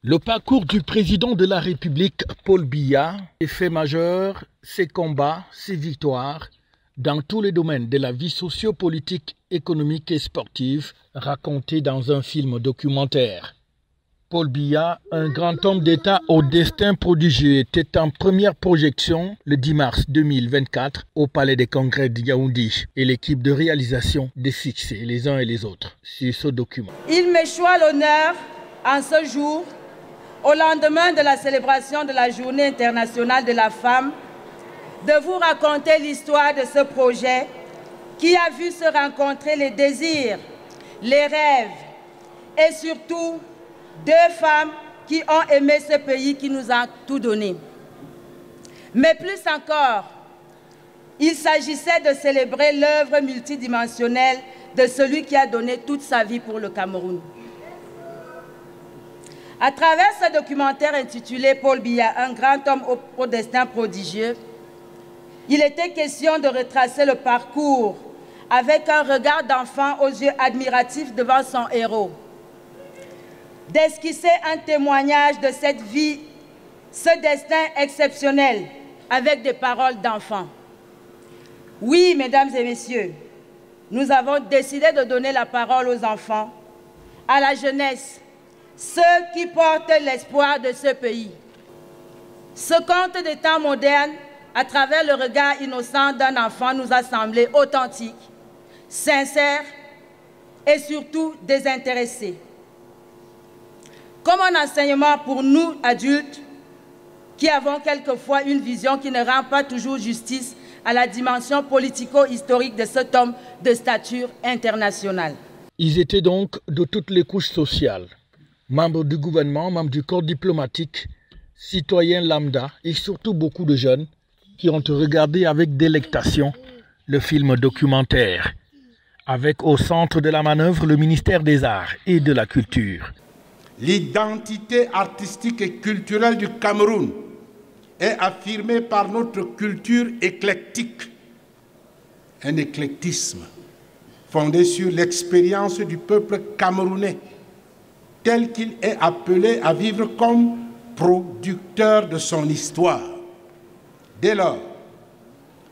Le parcours du président de la République, Paul Biya, ses faits majeurs, ses combats, ses victoires, dans tous les domaines de la vie socio-politique, économique et sportive, racontés dans un film documentaire. Paul Biya, un grand homme d'État au destin prodigieux, était en première projection le 10 mars 2024 au Palais des Congrès de Yaoundé et l'équipe de réalisation de fixer les uns et les autres sur ce document. Il m'échoit l'honneur en ce jour, au lendemain de la célébration de la Journée internationale de la femme, de vous raconter l'histoire de ce projet qui a vu se rencontrer les désirs, les rêves et surtout deux femmes qui ont aimé ce pays qui nous a tout donné. Mais plus encore, il s'agissait de célébrer l'œuvre multidimensionnelle de celui qui a donné toute sa vie pour le Cameroun. À travers ce documentaire intitulé « Paul Biya, un grand homme au destin prodigieux », il était question de retracer le parcours avec un regard d'enfant aux yeux admiratifs devant son héros, d'esquisser un témoignage de cette vie, ce destin exceptionnel, avec des paroles d'enfant. Oui, mesdames et messieurs, nous avons décidé de donner la parole aux enfants, à la jeunesse, ceux qui portent l'espoir de ce pays. Ce conte des temps modernes, à travers le regard innocent d'un enfant, nous a semblé authentique, sincère et surtout désintéressé. Comme un enseignement pour nous, adultes, qui avons quelquefois une vision qui ne rend pas toujours justice à la dimension politico-historique de cet homme de stature internationale. Ils étaient donc de toutes les couches sociales, membres du gouvernement, membres du corps diplomatique, citoyens lambda et surtout beaucoup de jeunes qui ont regardé avec délectation le film documentaire, avec au centre de la manœuvre le ministère des Arts et de la Culture. L'identité artistique et culturelle du Cameroun est affirmée par notre culture éclectique, un éclectisme fondé sur l'expérience du peuple camerounais, tel qu'il est appelé à vivre comme producteur de son histoire. Dès lors,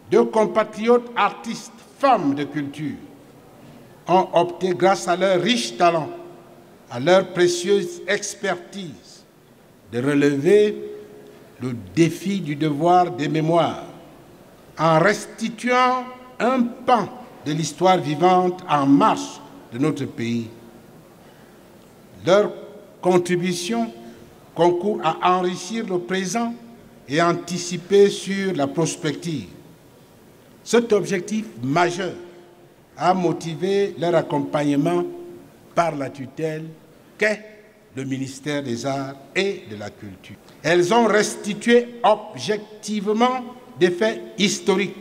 deux compatriotes artistes, femmes de culture, ont opté, grâce à leur riche talent, à leur précieuse expertise, de relever le défi du devoir des mémoires en restituant un pan de l'histoire vivante en marche de notre pays. Leur contribution concourt à enrichir le présent et anticiper sur la prospective. Cet objectif majeur a motivé leur accompagnement par la tutelle qu'est le ministère des Arts et de la Culture. Elles ont restitué objectivement des faits historiques,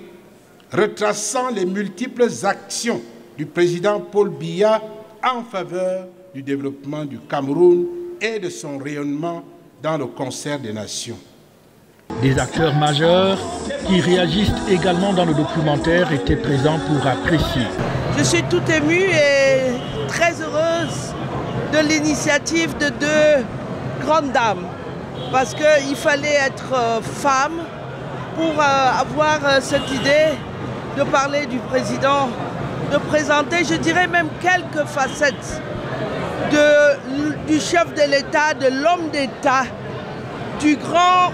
retraçant les multiples actions du président Paul Biya en faveur du développement du Cameroun et de son rayonnement dans le concert des nations. Des acteurs majeurs qui réagissent également dans le documentaire étaient présents pour apprécier. Je suis tout émue et très heureuse de l'initiative de deux grandes dames, parce qu'il fallait être femme pour avoir cette idée de parler du président, de présenter, je dirais même quelques facettes du chef de l'État, de l'homme d'État, du grand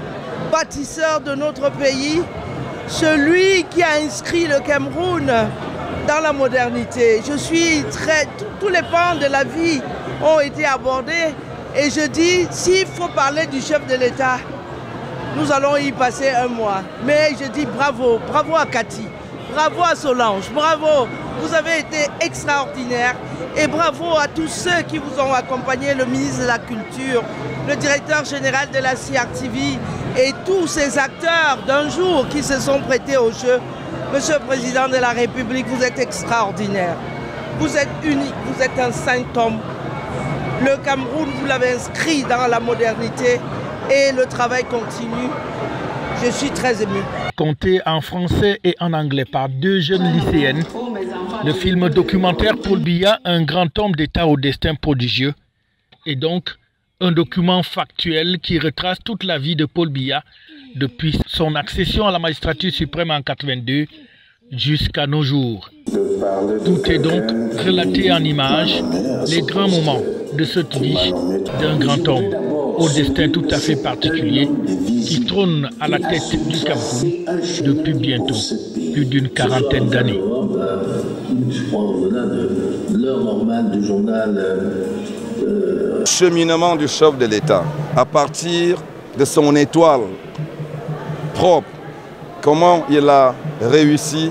bâtisseur de notre pays, celui qui a inscrit le Cameroun dans la modernité. Tous les pans de la vie ont été abordés et je dis, s'il faut parler du chef de l'État, nous allons y passer un mois. Mais je dis bravo, bravo à Cathy, bravo à Solange, bravo, vous avez été extraordinaires et bravo à tous ceux qui vous ont accompagné, le ministre de la Culture, le directeur général de la CRTV et tous ces acteurs d'un jour qui se sont prêtés au jeu. Monsieur le Président de la République, vous êtes extraordinaire. Vous êtes unique, vous êtes un saint homme. Le Cameroun, vous l'avez inscrit dans la modernité et le travail continue. Je suis très ému. Compté en français et en anglais par deux jeunes lycéennes, le film documentaire Paul Biya, un grand homme d'État au destin prodigieux, est donc Un document factuel qui retrace toute la vie de Paul Biya depuis son accession à la magistrature suprême en 82 jusqu'à nos jours. Tout est donc relaté en images, les grands moments de cette vie d'un grand homme au destin tout à fait particulier qui trône à la tête du Cameroun depuis bientôt plus d'une quarantaine d'années. Cheminement du chef de l'État, à partir de son étoile propre, comment il a réussi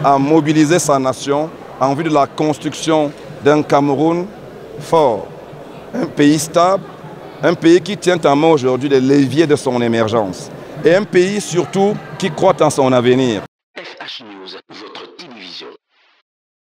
à mobiliser sa nation en vue de la construction d'un Cameroun fort, un pays stable, un pays qui tient en main aujourd'hui les leviers de son émergence et un pays surtout qui croit en son avenir. FH News, votre